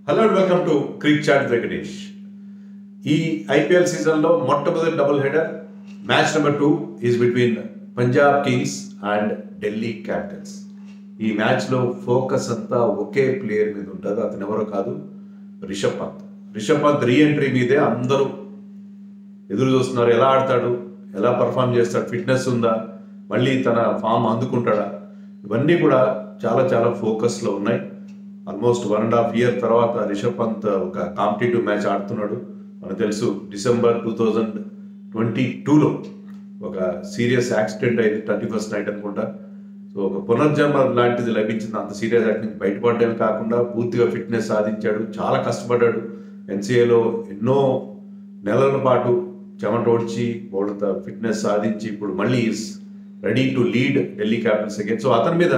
Hello and welcome to Cric Chat Venkatesh. ఈ IPL సీజన్లో మొట్టమొదటి double header match number 2 is between Punjab Kings and Delhi Capitals. ఈ మ్యాచ్లో focus అంతా ఒకే ప్లేయర్ మీద ఉంటుంది. అతను ఎవరో కాదు, రిషబ్ పంత్. రిషబ్ పంత్ రీఎంట్రీ మీదే అందరూ ఎదురు చూస్తున్నారు. ఎలా ఆడతాడు, ఎలా పర్ఫామ్ చేస్తాడు, ఫిట్నెస్ ఉందా, మళ్ళీ తన ఫామ్ అందుకుంటాడా, ఇవన్నీ కూడా చాలా చాలా ఫోకస్లో ఉన్నాయి. ఆల్మోస్ట్ 1.5 year తర్వాత రిషబ్ పంత్ ఒక కాంపిటేటివ్ మ్యాచ్ ఆడుతున్నాడు. మనకు తెలుసు డిసెంబర్ 2022లో ఒక సీరియస్ యాక్సిడెంట్ అయింది, 31st నైట్ అనుకుంటా. సో ఒక పునర్జన్మ లాంటిది లభించింది. అంత సీరియస్ యాక్సిడెంట్ బయటపడడమే కాకుండా పూర్తిగా ఫిట్నెస్ సాధించాడు, చాలా కష్టపడ్డాడు. ఎన్సీఏలో ఎన్నో నెలల పాటు చెమటోడ్చి బౌలర్తో ఫిట్నెస్ సాధించి ఇప్పుడు మళ్ళీ is ready to lead Delhi Capitals again. So అతని మీద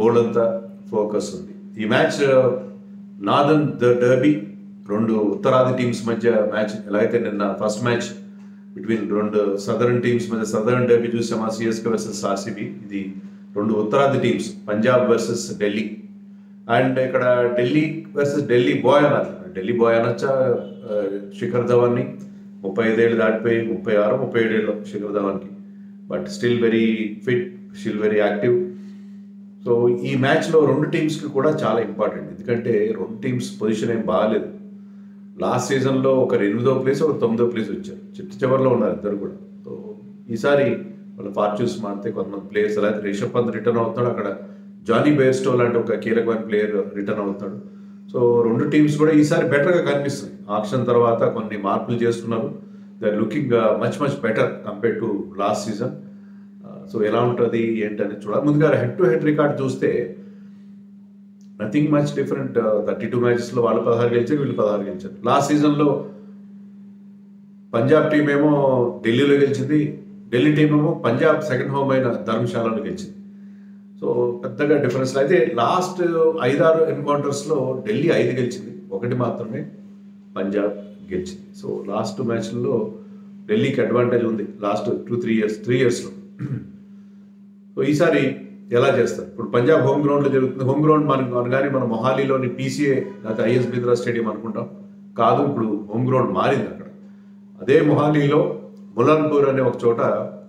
బౌలర్ అంతా ఫోకస్ ఉంది. ఈ మ్యాచ్ నార్దర్న్ డర్బీ, రెండు ఉత్తరాది టీమ్స్ మధ్య మ్యాచ్. ఎలా అయితే నిన్న ఫస్ట్ మ్యాచ్ బిట్వీన్ రెండు సదరన్ టీమ్స్ మధ్య సదరన్ డర్బీ చూసామా, సిఎస్కే వర్సెస్ ఆర్సీబీ. ఇది రెండు ఉత్తరాది teams, Punjab versus Delhi. And ఇక్కడ ఢిల్లీ వర్సెస్ ఢిల్లీ బాయ్ అన్నారు. ఢిల్లీ బాయ్ అనొచ్చా శిఖర్ ధవన్ని. 35 ఏళ్ళు దాటిపోయి 36, 37 ఏళ్ళు శిఖర్ ధవన్కి. But still very fit, still very active. So ఈ మ్యాచ్లో రెండు టీమ్స్కి కూడా చాలా ఇంపార్టెంట్, ఎందుకంటే రెండు టీమ్స్ పొజిషన్ ఏం బాగాలేదు. లాస్ట్ సీజన్లో ఒకరు 8వ ప్లేస్, ఒకరు 9వ ప్లేస్ వచ్చారు. చివరిలో ఉన్నారు ఇద్దరు కూడా. సో ఈసారి వాళ్ళ ఫార్చ్యూన్స్ మారితే కొంతమంది ప్లేయర్స్, అలాగే రిషబ్ పంత్ రిటర్న్ అవుతాడు, అక్కడ జానీ బేర్స్టో లాంటి ఒక కీలకమైన ప్లేయర్ రిటర్న్ అవుతాడు. సో రెండు టీమ్స్ కూడా ఈసారి బెటర్గా కనిపిస్తుంది. ఆక్షన్ తర్వాత కొన్ని మార్పులు చేస్తున్నారు. They are looking much better compare to last season. So ఎలా ఉంటుంది ఏంటని చూడాలి. ముందుగా హెడ్ టు హెడ్ రికార్డ్ చూస్తే నథింగ్ మచ్ డిఫరెంట్. 32 మ్యాచెస్లో వాళ్ళు 16 గెలిచారు, వీళ్ళు 16 గెలిచారు. లాస్ట్ సీజన్లో పంజాబ్ టీం ఏమో ఢిల్లీలో గెలిచింది, ఢిల్లీ టీం ఏమో పంజాబ్ సెకండ్ హోమ్ అయిన ధర్మశాలలో గెలిచింది. సో పెద్దగా డిఫరెన్స్ అయితే లాస్ట్ 5-6 ఎన్కౌంటర్స్లో ఢిల్లీ 5 గెలిచింది, 1 మాత్రమే పంజాబ్ గెలిచింది. సో లాస్ట్ మ్యాచ్లో ఢిల్లీకి అడ్వాంటేజ్ ఉంది లాస్ట్ 3 ఇయర్స్లో. సో ఈసారి ఎలా చేస్తారు? ఇప్పుడు పంజాబ్ హోమ్ గ్రౌండ్లో జరుగుతుంది. హోమ్ గ్రౌండ్ అనగానే మనం మొహాలీలోని పీసీఏ లేకపోతే ఐఎస్ బింద్రా స్టేడియం అనుకుంటాం. కాదు, ఇప్పుడు హోమ్ గ్రౌండ్ మారింది. అక్కడ అదే మొహాలీలో ములాన్పూర్ అనే ఒక చోట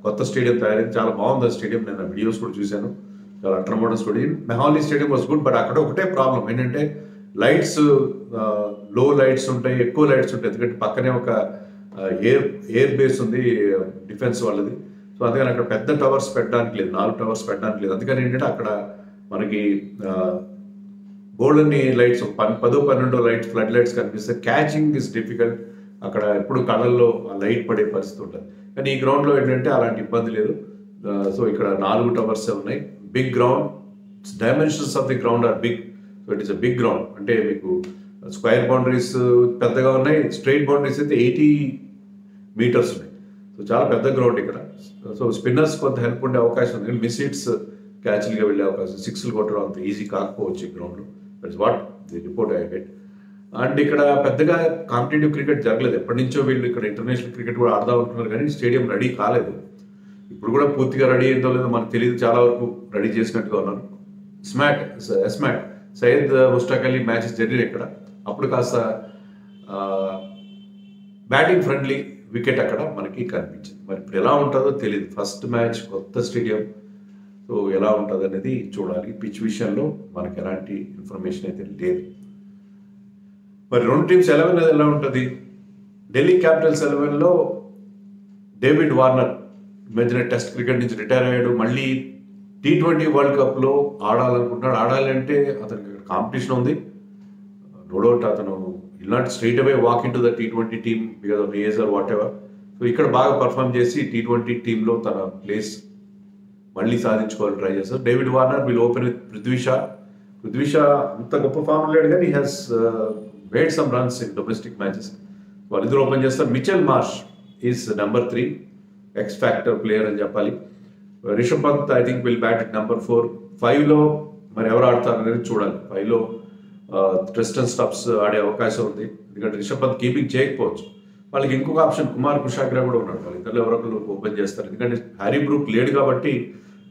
కొత్త స్టేడియం తయారైంది. చాలా బాగుంది ఆ స్టేడియం. నేను వీడియోస్ కూడా చూశాను. చాలా ultramodern stadium. Mohali stadium was good, but అక్కడ ఒకటే ప్రాబ్లం ఏంటంటే లైట్స్, లో లైట్స్ ఉంటాయి, ఎక్కువ లైట్స్ ఉంటాయి. ఎందుకంటే పక్కనే ఒక ఎయిర్ బేస్ ఉంది, డిఫెన్స్ వాళ్ళది. సో అందుకని అక్కడ పెద్ద టవర్స్ పెట్టడానికి లేదు, 4 టవర్స్ పెట్టడానికి లేదు. అందుకని ఏంటంటే అక్కడ మనకి golden lights 10-12 lights, flood lights కనిపిస్తే క్యాచింగ్ ఇస్ డిఫికల్ట్. అక్కడ ఎప్పుడు కళ్ళల్లో లైట్ పడే పరిస్థితి ఉంటుంది. కానీ ఈ గ్రౌండ్లో ఏంటంటే అలాంటి ఇబ్బంది లేదు. సో ఇక్కడ 4 టవర్స్ ఉన్నాయి. Big ground, dimensions of the ground are big. So it is a big ground. అంటే మీకు స్క్వేర్ బౌండరీస్ పెద్దగా ఉన్నాయి, స్ట్రైట్ బౌండరీస్ అయితే 80 meters ఉన్నాయి. సో చాలా పెద్ద గ్రౌండ్ ఇక్కడ. సో స్పిన్నర్స్ కొంత హెల్ప్ ఉండే అవకాశం ఉంది. మిస్ హిట్స్ క్యాచ్లుగా వెళ్ళే అవకాశం, 6లు కొట్టడం అంత ఈజీ కాకపోవచ్చు ఈ గ్రౌండ్లో. That's what the report I get. And ఇక్కడ పెద్దగా కాంపిటేటివ్ క్రికెట్ జరగలేదు. ఎప్పటి నుంచో వీళ్ళు ఇక్కడ ఇంటర్నేషనల్ క్రికెట్ కూడా ఆడదాం అనుకున్నారు, కానీ స్టేడియం రెడీ కాలేదు. ఇప్పుడు కూడా పూర్తిగా రెడీ అయిందో లేదో మనకు తెలియదు. చాలా వరకు రెడీ చేసినట్టుగా ఉన్నారు. ఎస్మాట్ సయ్యద్ ముష్టాక్ అలీ మ్యాచెస్ జరిగినాయి ఇక్కడ. అప్పుడు కాస్త బ్యాటింగ్ ఫ్రెండ్లీ వికెట్ అక్కడ మనకి కనిపించింది. మరి ఇప్పుడు ఎలా ఉంటుందో తెలియదు. ఫస్ట్ మ్యాచ్, కొత్త స్టేడియం. సో ఎలా ఉంటుంది అనేది చూడాలి. పిచ్ విషయంలో మనకి ఎలాంటి ఇన్ఫర్మేషన్ అయితే లేదు. మరి రెండు టీమ్స్ 11 ఎలా ఉంటుంది? ఢిల్లీ క్యాపిటల్స్ 11లో డేవిడ్ వార్నర్ మధ్యన టెస్ట్ క్రికెట్ నుంచి రిటైర్ అయ్యాడు. మళ్ళీ T20 వరల్డ్ కప్లో ఆడాలనుకుంటున్నాడు. ఆడాలంటే అతనికి కాంపిటీషన్ ఉంది, నో డౌట్. అతను ఇలాంటి straight away walk in to the T20 team because of age or whatever. So ఇక్కడ బాగా పర్ఫామ్ చేసి T20 టీంలో తన ప్లేస్ మళ్ళీ సాధించుకోవాలని ట్రై చేస్తారు. David Warner will open with Prithvi Shaw అంత గొప్ప ఫామ్ లేడు, కానీ he has made some runs in domestic matches. వాళ్ళిద్దరు ఓపెన్ చేస్తారు. Mitchell Marsh is number 3, X factor player అని చెప్పాలి. Rishabh Pant I think will bat it number 4. 5లో మరి ఎవరు ఆడతారు అనేది చూడాలి. 5లో ట్రిస్టన్ స్టబ్స్ ఆడే అవకాశం ఉంది, ఎందుకంటే రిషబ్ పంత్ కీపింగ్ చేయకపోవచ్చు. వాళ్ళకి ఇంకొక ఆప్షన్ కుమార్ కుషాగ్రా కూడా ఉన్నాడు. వాళ్ళిద్దరు ఎవరొకరు ఓపెన్ చేస్తారు, ఎందుకంటే హ్యారీ బ్రూక్ లేడు కాబట్టి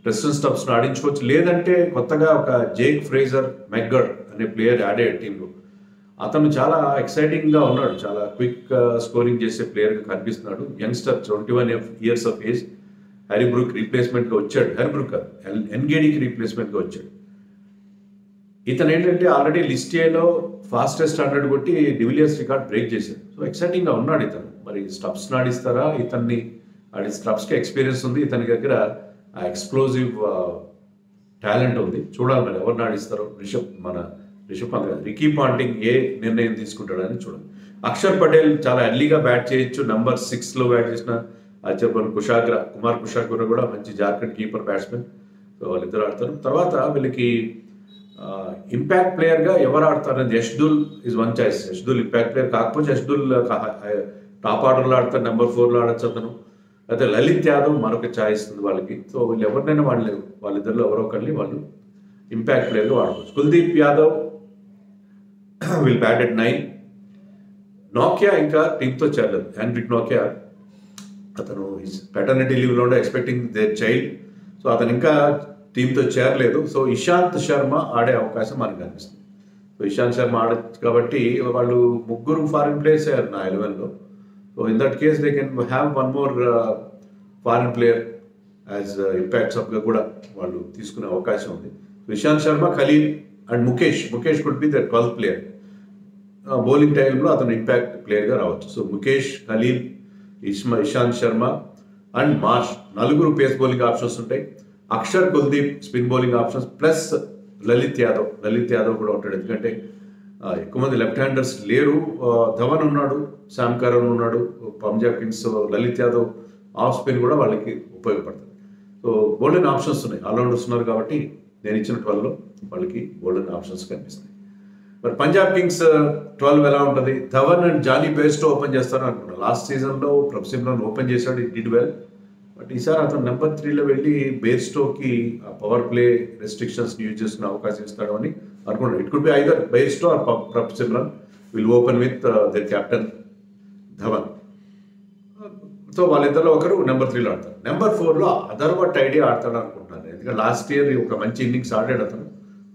ట్రిస్టన్ స్టబ్స్ను ఆడించుకోవచ్చు. లేదంటే కొత్తగా ఒక జేక్ ఫ్రేజర్ మెగ్గర్డ్ అనే ప్లేయర్ ఆడే టీంలో అతను చాలా ఎక్సైటింగ్గా ఉన్నాడు, చాలా క్విక్ స్కోరింగ్ చేసే ప్లేయర్గా కనిపిస్తున్నాడు. Youngster 21 years of age. Harry Brook రీప్లేస్మెంట్గా వచ్చాడు. హ్యారీ బ్రూక్ కాదు, ఎన్గేడీకి రీప్లేస్మెంట్గా వచ్చాడు. ఇతను ఏంటంటే ఆల్రెడీ లిస్ట్ ఏలో ఫాస్టెస్ట్ 100 కొట్టి డివిలియర్స్ రికార్డ్ బ్రేక్ చేశాడు. సో ఎక్సైటింగ్గా ఉన్నాడు ఇతను. మరి స్టబ్స్ ఆడిస్తారా ఇతన్ని? ఆడి స్టబ్స్కి ఎక్స్పీరియన్స్ ఉంది, ఇతని దగ్గర ఆ ఎక్స్ప్లోజివ్ టాలెంట్ ఉంది. చూడాలి మరి ఎవరిని ఆడిస్తారో. రిషబ్ పంత్ కాదు, రికీ పాంటింగ్ ఏ నిర్ణయం తీసుకుంటాడని చూడాలి. అక్షర్ పటేల్ చాలా ఎర్లీగా బ్యాట్ చేయొచ్చు. నంబర్ 6లో బ్యాట్ చేసిన కుమార్ కుషాగ్ర కూడా మంచి జార్ఖండ్ కీపర్ బ్యాట్స్మెన్. సో వాళ్ళిద్దరు ఆడతారు. తర్వాత వీళ్ళకి ఇంపాక్ట్ ప్లేయర్గా ఎవరు ఆడతారని యష్దుల్ is one choice. యష్దుల్ impact player కాకపోతే యష్దుల్ టాప్ ఆర్డర్లో ఆడతారు, నెంబర్ 4లో ఆడచ్చు అతను. అయితే లలిత్ యాదవ్ మరొక ఛాయిస్ ఉంది వాళ్ళకి. సో వీళ్ళు ఎవరినైనా వాళ్ళిద్దరిలో ఎవరో ఒకరిని వాళ్ళు ఇంపాక్ట్ ప్లేయర్గా వాడుకోవచ్చు. Kuldeep Yadav will bat at 9. Nokia ఇంకా టీంతో చేరలేదు. హెన్రిక్ నోకియా అతను పెటర్నిటీ లీవ్లో ఉండే ఎక్స్పెక్టింగ్ దేర్ చైల్డ్. సో అతను ఇంకా టీంతో చేరలేదు. సో ఇషాంత్ శర్మ ఆడే అవకాశం మనకు కనిపిస్తుంది. సో ఇషాంత్ శర్మ ఆడచ్చు కాబట్టి వాళ్ళు ముగ్గురు ఫారిన్ ప్లేయర్స్ అయ్యారు నా 11లో. So in that case they can have one more foreign player as impact సబ్గా కూడా వాళ్ళు తీసుకునే అవకాశం ఉంది. Ishant Sharma, Khaleel and Mukesh could be the 12th player. Bowling టైంలో అతను ఇంపాక్ట్ ప్లేయర్గా రావచ్చు. So Mukesh, Khaleel, Ishant Sharma and Marsh నలుగురు పేస్ బౌలింగ్ ఆప్షన్స్ ఉంటాయి. Axar, Kuldeep spin bowling options plus Lalit Yadav కూడా ఉంటాడు. ఎందుకంటే ఎక్కువ మంది లెఫ్ట్ హ్యాండర్స్ లేరు. ధవన్ ఉన్నాడు, శామ్ కరన్ ఉన్నాడు Punjab Kings. Lalit Yadav of spin కూడా వాళ్ళకి ఉపయోగపడుతుంది. సో గోల్డెన్ ఆప్షన్స్ ఉన్నాయి, ఆల్రౌండర్స్ ఉన్నారు కాబట్టి నేను ఇచ్చిన 12లో వాళ్ళకి గోల్డెన్ ఆప్షన్స్ కనిపిస్తాయి. మరి పంజాబ్ కింగ్స్ 12 ఎలా ఉంటుంది? Dhawan and Jonny Bairstow open చేస్తారని అనుకున్నాను. లాస్ట్ సీజన్లో ప్రభ్ సిమ్రాన్ ఓపెన్ చేశాడు, ఇట్ డిడ్ వెల్. బట్ ఈసారి అతను నెంబర్ 3లో వెళ్ళి బేర్స్టోకి పవర్ ప్లే రెస్ట్రిక్షన్స్ యూజ్ చేసుకునే అవకాశం ఇస్తాడు అని అనుకున్నాను. It could be either Bairstow or Prabh Simran will open with their captain Dhawan. So వాళ్ళిద్దరిలో ఒకరు నెంబర్ 3లో ఆడతారు. నెంబర్ 4లో అదర్వట్ ఐడియా ఆడతాడు అనుకుంటున్నాను. ఎందుకంటే లాస్ట్ ఇయర్ ఒక మంచి ఇన్నింగ్స్ ఆడాడు అతను,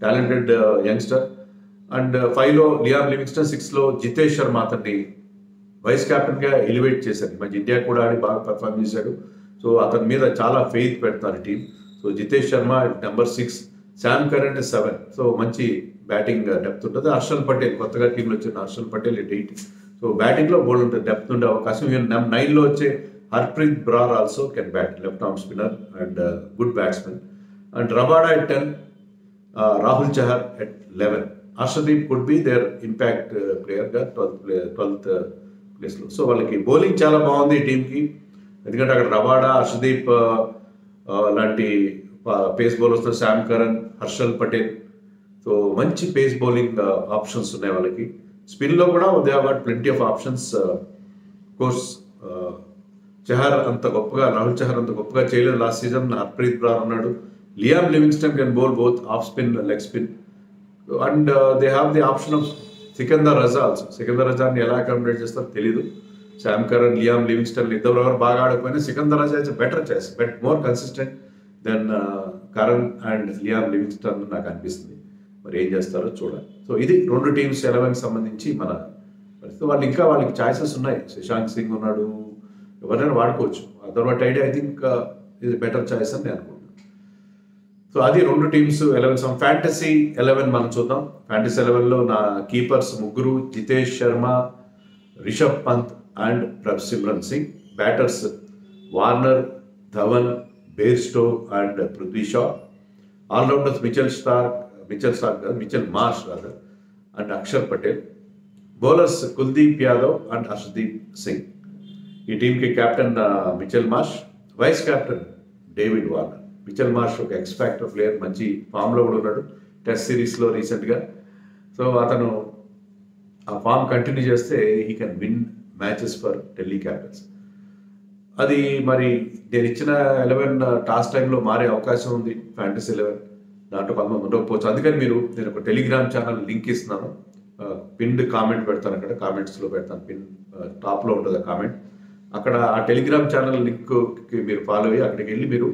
టాలెంటెడ్ యంగ్స్టర్. అండ్ 5లో లియామ్ లివింగ్స్టన్, 6లో జితేష్ శర్మ అతన్ని వైస్ కెప్టెన్గా ఎలివేట్ చేశారు. మంచి ఇండియా కూడా ఆడి బాగా పర్ఫార్మ్ చేశాడు. సో అతని మీద చాలా ఫెయిత్ పెడతారు team. So Jitesh Sharma number 6, Sam Curran 7. So మంచి బ్యాటింగ్ డెప్త్ ఉంటుంది. హర్షల్ పటేల్ కొత్తగా టీంలో వచ్చిన హర్షల్ పటేల్ 8. సో బ్యాటింగ్లో బోల్డ్ ఉంటుంది, డెప్త్ ఉండే అవకాశం. 9లో వచ్చే Harpreet Brar also can bat, left arm spinner and good batsmen. And Rabada at 10, Rahul Chahar at 11. Harshdeep could be there impact ప్లేయర్గా 12th ప్లేస్లో. సో వాళ్ళకి బౌలింగ్ చాలా బాగుంది ఈ టీంకి. ఎందుకంటే అక్కడ రబాడా, హర్షదీప్ లాంటి pace bowlers, Sam Curran, Harshal Patel. So మంచి పేస్ బౌలింగ్ ఆప్షన్స్ ఉన్నాయి వాళ్ళకి. స్పిన్లో కూడా they have got plenty of options. Course Rahul Chahar అంత గొప్పగా చేయలేదు లాస్ట్ సీజన్. హర్ప్రీత్ బ్రార్ ఉన్నాడు. Liam Livingstone can bowl both off spin, leg spin. And they have the option of Sikandar Raza also. Sikandar రజాని ఎలా అకామిడేట్ చేస్తారో తెలీదు. శామ్ కరన్, లియామ్ లివింగ్స్టన్ ఇద్దరు బాగా ఆడకపోయినా Sikandar Raza is better choice, but more consistent then Curran and Liam Livingstone నాకు అనిపిస్తుంది. మరి ఏం చేస్తారో చూడాలి. సో ఇది 2 టీమ్స్ 11కి సంబంధించి మన పరిస్థితి. వాళ్ళకి ఛాయిసెస్ ఉన్నాయి. శశాంక్ సింగ్ ఉన్నాడు, ఎవరైనా వాడుకోవచ్చు. అదర్వట్ ఐడియా ఐ థింక్ ఇది బెటర్ చాయిస్ అని నేను అనుకుంటున్నాను. సో అది 2 టీమ్స్ 11. ఫ్యాంటసీ 11 మనం చూద్దాం. ఫ్యాంటసీ 11లో నా కీపర్స్ ముగ్గురు, Jitesh Sharma, Rishabh Pant and Prabhsimran Singh. Batters Warner, Dhawan, Bairstow and Prithvi Shaw. Allrounders Mitchell Marsh and Axar Patel. Bowlers Kuldeep Yadav and Harshdeep Singh. ఈ టీంకి captain Mitchell Marsh, vice captain David Warner. Mitchell Marsh ఒక ఎక్స్ ఫ్యాక్టర్ ప్లేయర్, మంచి ఫామ్లో కూడా ఉన్నాడు టెస్ట్ సిరీస్లో రీసెంట్గా. సో అతను ఆ ఫామ్ కంటిన్యూ చేస్తే he can win matches for Delhi Capitals. అది మరి నేను ఇచ్చిన 11 టాస్ టైంలో మారే అవకాశం ఉంది. ఫ్యాంటసీ 11 దాంట్లో కొంతమంది ఉండకపోవచ్చు. అందుకని నేను ఒక టెలిగ్రామ్ ఛానల్ లింక్ ఇస్తున్నాను. పిన్డ్ కామెంట్ పెడతాను, అక్కడ కామెంట్స్లో పెడతాను. పిన్ టాప్లో ఉంటుంది ఆ కామెంట్. అక్కడ ఆ టెలిగ్రామ్ ఛానల్ లింక్కి మీరు ఫాలో అయ్యి అక్కడికి వెళ్ళి మీరు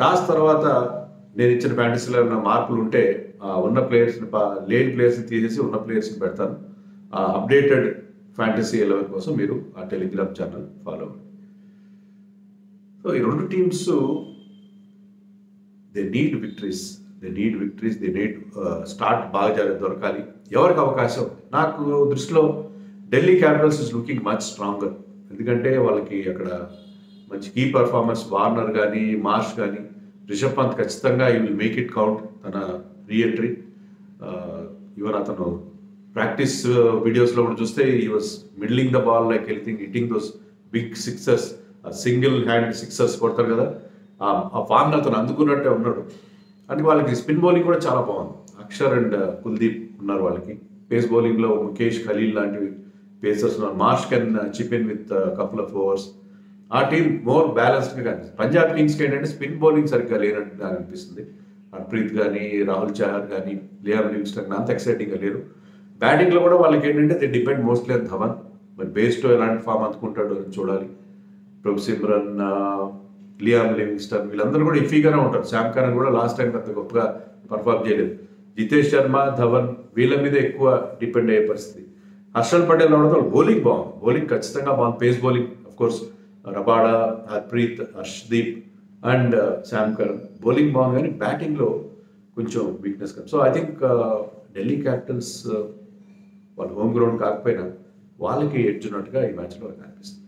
టాస్ తర్వాత నేను ఇచ్చిన ఫ్యాంటసీలో ఉన్న మార్పులు ఉంటే ఉన్న ప్లేయర్స్ని లేని ప్లేయర్స్ని తీసేసి ఉన్న ప్లేయర్స్ని పెడతాను. అప్డేటెడ్ ఫ్యాంటసీ 11 కోసం మీరు ఆ టెలిగ్రామ్ ఛానల్ ఫాలో అవ్వండి. సో ఈ రెండు teams they need victories, they need start బాగా దొరకాలి. ఎవరికి అవకాశం, నాకు దృష్టిలో Delhi Capitals is looking much stronger. ఎందుకంటే వాళ్ళకి అక్కడ మంచి కీ పర్ఫార్మెన్స్, వార్నర్ కానీ మార్ష్ కానీ, రిషబ్ పంత్ ఖచ్చితంగా ఈ విల్ మేక్ ఇట్ కౌంట్ తన రీఎంట్రీ. ఈవెన్ అతను ప్రాక్టీస్ వీడియోస్లో కూడా చూస్తే ఈ was middling the ball like anything, hitting those big sixers, single hand sixers కొడతారు కదా, ఆ ఫామ్ని అతను అందుకున్నట్టే ఉన్నాడు. అంటే వాళ్ళకి స్పిన్ బౌలింగ్ కూడా చాలా బాగుంది. అక్షర్ అండ్ కుల్దీప్ ఉన్నారు వాళ్ళకి. పేస్ బౌలింగ్లో ముఖేష్, ఖలీల్ లాంటివి పేసర్స్ ఉన్నారు. Marsh can chip in with couple of overs. ఆ టీం మోర్ బ్యాలెన్స్డ్గా కనిపిస్తుంది. పంజాబ్ కింగ్స్కి ఏంటంటే స్పిన్ బౌలింగ్ సరిగ్గా లేనట్టు అనిపిస్తుంది. హర్ప్రీత్ కానీ, రాహుల్ చహర్ కానీ, లియామ్ లివింగ్స్టన్ అంత ఎక్సైటింగ్గా లేరు. బ్యాటింగ్లో కూడా వాళ్ళకి ఏంటంటే they depend mostly on Dhawan. మరి బేస్టో ఎలాంటి ఫామ్ అందుకుంటాడు అని చూడాలి. ప్రభు సిమ్రన్, లియామ్ లివింగ్స్టన్ వీళ్ళందరూ కూడా ఇఫీగానే ఉంటారు. శామ్ కరన్ కూడా లాస్ట్ టైం అంత గొప్పగా పర్ఫార్మ్ చేయలేదు. జితేష్ శర్మ, ధవన్ వీళ్ళ మీద ఎక్కువ డిపెండ్ అయ్యే పరిస్థితి. హర్షల్ పటేల్ రావడంతో బౌలింగ్ బాగుంది, బౌలింగ్ ఖచ్చితంగా బాగుంది. Pace bowling of course Rabada, Harpreet, Harshdeep and Sam Curran bowling బాగుంది, కానీ బ్యాటింగ్లో కొంచెం వీక్నెస్ కదా. So I think Delhi Capitals వాళ్ళ హోమ్ గ్రౌండ్ కాకపోయినా వాళ్ళకి ఎడ్జ్ ఉన్నట్టుగా ఈ మ్యాచ్లో అనిపిస్తుంది.